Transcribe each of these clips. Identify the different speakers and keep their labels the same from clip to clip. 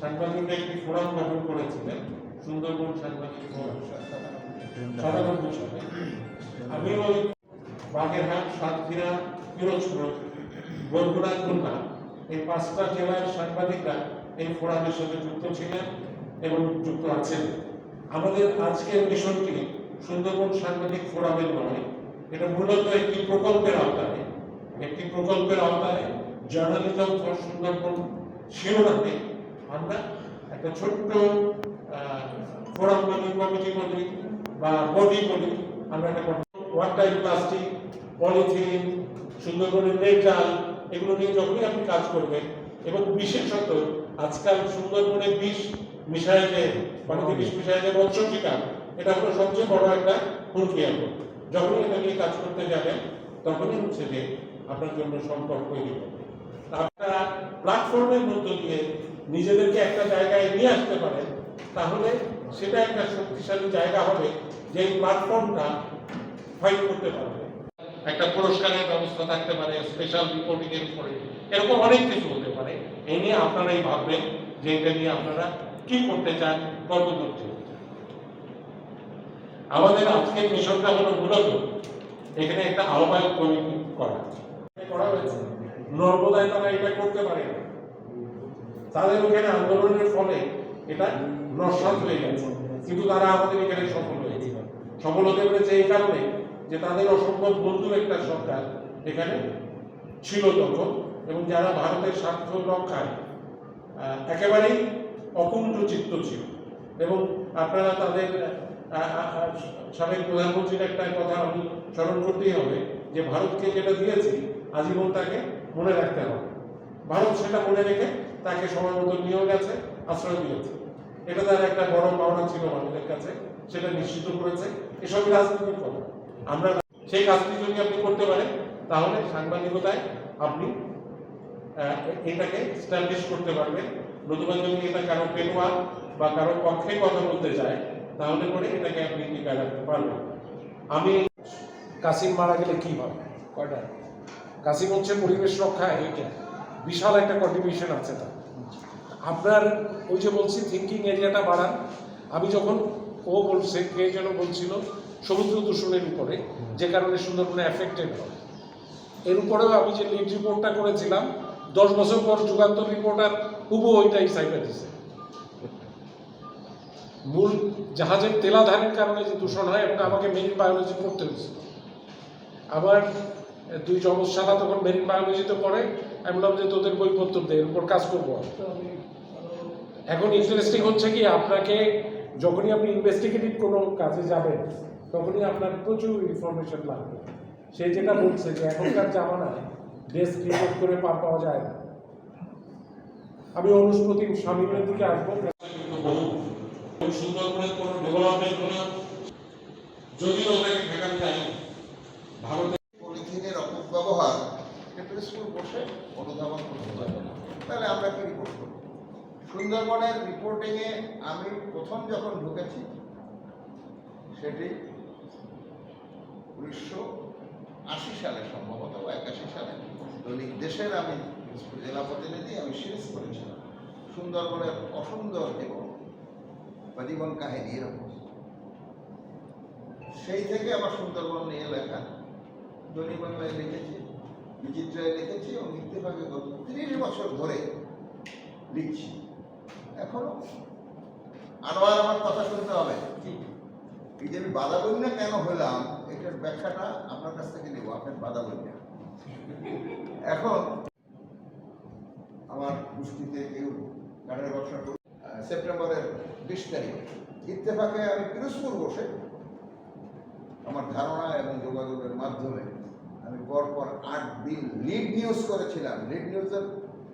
Speaker 1: সাংবাদিক একটি ফোরাম গঠন করেছিলেন, সুন্দরবন সাংবাদিক ফোরাম 97 সালে। আমি ওই বাগেরহাট, সাতক্ষীরা, পিরোজপুর, বরগুনা, খুলনা এই 5টা জেলার সাংবাদিকরা এই ফোরামের সাথে যুক্ত ছিলেন এবং যুক্ত আছেন। আমাদের আজকের মিশনটি সুন্দরবন সাংবাদিক ফোরামের নয়, এটা মূলত একটি প্রকল্পের আওতায় জার্নালিজম ফর সুন্দরবন শিরোনামে আমরা একটা ছোট্ট ফোরাম বলি, কমিটি বলি বা বডি বলি, আমরা একটা ওয়ান টাইম প্লাস্টিক, পলিথিন, সুন্দরবনের মেটাল, এগুলো নিয়ে যখনই আপনি কাজ করবেন এবং বিশেষত আজকাল সুন্দরবনে বিষ মিশায় যে পানিতে বিষ মিশায় যে মৎস্য শিকার, এটা হলো সবচেয়ে বড় একটা হুমকি। যখনই এটা নিয়ে কাজ করতে যাবেন তখনই হচ্ছে যে আপনার জন্য সংকট তৈরি হবে। আপনারা প্ল্যাটফর্মের মধ্য দিয়ে নিজেদেরকে একটা জায়গায় নিয়ে আসতে পারেন, তাহলে সেটা একটা শক্তিশালী জায়গা হবে, যে প্ল্যাটফর্মটা ফাইট করতে পারবে। একটা পুরস্কারের ব্যবস্থা থাকতে পারে, স্পেশাল রিপোর্টিং এর উপরে, এরকম অনেক কিছু হতে পারে। এই নিয়ে আপনারাই ভাববেন যে এটা নিয়ে আপনারা কি করতে চান, কতদূর যেতে চান। আমাদের আজকের মিশনটা হলো মূলত এখানে একটা আহ্বায়ক কমিটি করা হয়েছে। নর্মদায় তারা এটা করতে পারে না, তাদের ওখানে আন্দোলনের ফলে এটা নস্যাৎ হয়ে গেছে, কিন্তু তারা আমাদের এখানে সফল হয়েছে। সফল হতে পেরেছে এই কারণে যে তাদের অসম্ভব বন্ধু একটা সরকার এখানে ছিল তখন, এবং যারা ভারতের স্বার্থ রক্ষায় একেবারেই অকুণ্ঠ চিত্ত ছিল। এবং আপনারা তাদের সাবেক প্রধানমন্ত্রীর একটা কথা আমি স্মরণ করতেই হবে, যে ভারতকে যেটা দিয়েছি আজীবন তাকে মনে রাখতে হবে। ভারত সেটা মনে রেখে তাকে সময় মতো নিয়েও গেছে, আশ্রয় দিয়েছে। এটা তার একটা বড় পাওনা ছিল ভারতের কাছে, সেটা নিশ্চিত করেছে। এসব রাজনীতির কথা, আমরা সেই কাজটি যদি আপনি করতে পারেন তাহলে সাংবাদিকতায় আপনি এটাকে স্ট্যাবলিশ করতে পারবেন। নতুবা যদি এটা কারো পেটোয়া বা কারো পক্ষে কথা বলতে চায়, তাহলে করে এটাকে আপনি টিকায় রাখতে পারবেন। আমি কাসিম মারা গেলে কি হবে, কয়টা কাসিম হচ্ছে পরিবেশ রক্ষায় বিশাল একটা কন্ট্রিবিউশন আছে তার। আপনার ওই যে বলছি থিঙ্কিং এরিয়াটা বাড়ান। আমি যখন বলছে, কে যেন বলছিল সমুদ্র দূষণের উপরে, যে কারণে সুন্দরবনে এফেক্টেড হয়, এর উপরেও আমি যে লিড রিপোর্টটা করেছিলাম 10 বছর পর যুগান্তর রিপোর্টার হুবহু ওইটাই সাইডে দিছে। মূল জাহাজের তেলাধানের কারণে যে দূষণ হয়, এবং আমাকে মেরিন বায়োলজি পড়তে হয়েছিল। আমার 2 যমজ-শালা তখন মেরিন বায়োলজিতে পড়ে। আমি বললাম যে তোদের বইপত্র দেয়, এর উপর কাজ করবো। এখন ইন্টারেস্টিং হচ্ছে কি, আপনাকে যখনই আপনি ইনভেস্টিগেটিভ কোনো কাজে যাবেন তখনই আপনার প্রচুর ইনফরমেশন লাগবে। সে যেটা বলছে যে এখনকার জামানায় ডেস্ক রিপোর্ট করে পাওয়া যায় না। আমি অনুষ্পতি শামীমের দিকে আসবো। সুন্দরবনের কোনো ডেভেলপমেন্ট হলে যদিও ওটাকে ঠেকানো যায়, ভারতের
Speaker 2: পলিথিনের অপব্যবহার স্কুল বসে অনুধাবন করতে পারবে না, তাহলে আমরা কি রিপোর্ট করব? সুন্দরবনের রিপোর্টিংয়ে আমি প্রথম যখন ঢুকেছি সেটি 1980 সালে সম্ভবত, বা 81 সালে দৈনিক দেশের আমি জেলা প্রতিনিধি, আমি সিরিজ করেছিলাম সুন্দরবনের অসুন্দর জীবন কাহিনী এরকম। সেই থেকে আমার সুন্দরবন নিয়ে লেখা, দৈনিক বাংলায় লিখেছি, বিচিত্রায় লিখেছি, এবং ইত্তেফাকে গত 30 বছর ধরে লিখছি। এখনো আনোয়ার আমার কথা শুনতে হবে, এই যে আমি বাদাবন্যা কেন হলাম, এটার ব্যাখ্যাটা আপনার কাছ থেকে নেব। আপনার বাদাবন্যা এখন আমার গোষ্ঠীতে কেউ গানের ব্যবসা করি। সেপ্টেম্বরের 20 তারিখ ইত্তেফাকে আমি পিরোজপুর বসে আমার ধারণা এবং যোগাযোগের মাধ্যমে আমি পরপর 8 দিন লিড নিউজ করেছিলাম। লিড নিউজের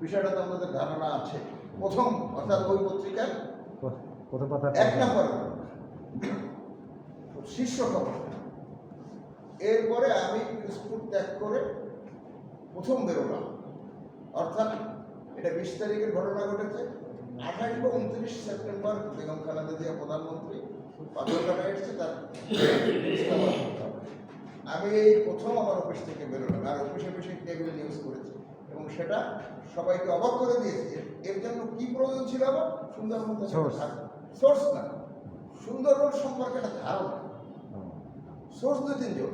Speaker 2: বিষয়টা তো আমাদের ধারণা আছে। প্রথম, অর্থাৎ ওই পত্রিকার 1 নম্বর শীর্ষ খবর। এরপরে আমি পিরোজপুর ত্যাগ করে প্রথম বেরোলাম, অর্থাৎ এটা 20 তারিখের ঘটনা ঘটেছে। 28 বা 29 সেপ্টেম্বর বেগম খালেদা জিয়া প্রধানমন্ত্রী পাথরঘাটা এসেছে, তার আমি এই প্রথম আমার অফিস থেকে বেরোলাম। আর অফিসে টেবিলে নিউজ করেছি। এবং সেটা সবাইকে অবাক করে দিয়েছে। এর জন্য কি প্রয়োজন ছিল আবার? সুন্দরবন সোর্স না, সুন্দরবন সম্পর্কে একটা ধারণা। সোর্স 2-3 জন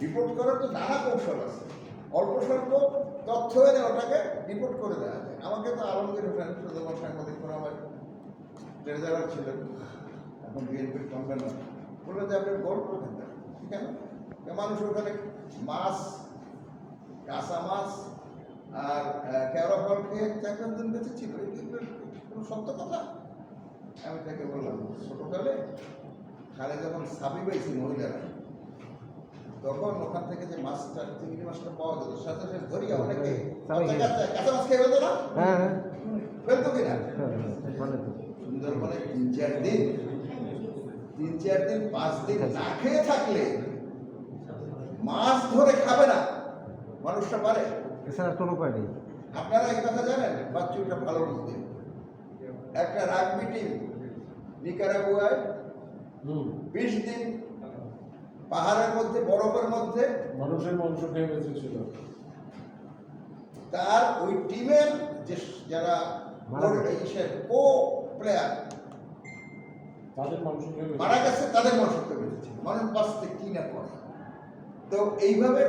Speaker 2: রিপোর্ট করার তো নানা কৌশল আছে, অল্প স্বল্প তথ্য এনে ওটাকে রিপোর্ট করে দেওয়া যায়। আমাকে তো আলমগীর হোসেন সুন্দরবন সাংবাদিক ফোরামের ট্রেজারার ছিলেন, এখন বিএনপির কনভেনর, বললো যে আপনি গল্প করতেন না, কেন? মানুষ ওখানে মাছ, কাঁচা মাছ আর কেওড়া ফল খেয়ে 4-5 দিন বেঁচে ছিল। কোনো সত্য কথা? আমি তাকে বললাম, ছোটকালে খালে যখন সাবি পাইছি মহিলারা, তখন ওখান থেকে যে মাছটা, চিংড়ি মাছটা পাওয়া যেত, সাথে সাথে ধরিয়া অনেকে কাঁচা মাছ খেয়ে ফেলতো না, ফেলতো কিনা? সুন্দরবনে 3-4 দিন 5 দিন না খেয়ে থাকলে মাছ ধরে খাবে না মানুষটা, পারে?
Speaker 3: এছাড়া কোনো উপায় নেই।
Speaker 2: আপনারা এই কথা জানেন? বাচ্চুটা ভালো বুঝতে, একটা রাগবি টিম নিকারাগুয়ায় 20 দিন পাহাড়ের মধ্যে, বরফের মধ্যে
Speaker 1: মানুষের মাংস খেয়ে বেঁচেছিল।
Speaker 2: তার ওই টিমের যে যারা কো প্লেয়ার
Speaker 1: তাদের মাংস খেয়ে
Speaker 2: মারা গেছে, তাদের মাংস খেয়ে বেঁচেছে। মানুষ বাঁচতে কি না করে। তো এইভাবে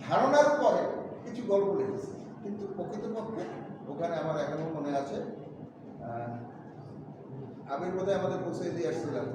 Speaker 2: ধারণার পরে কিছু গল্প লিখেছে, কিন্তু প্রকৃতপক্ষে ওখানে আমার এখনো মনে আছে, আমি বোধহয় আমাদের পৌঁছে দিয়ে আসছিলাম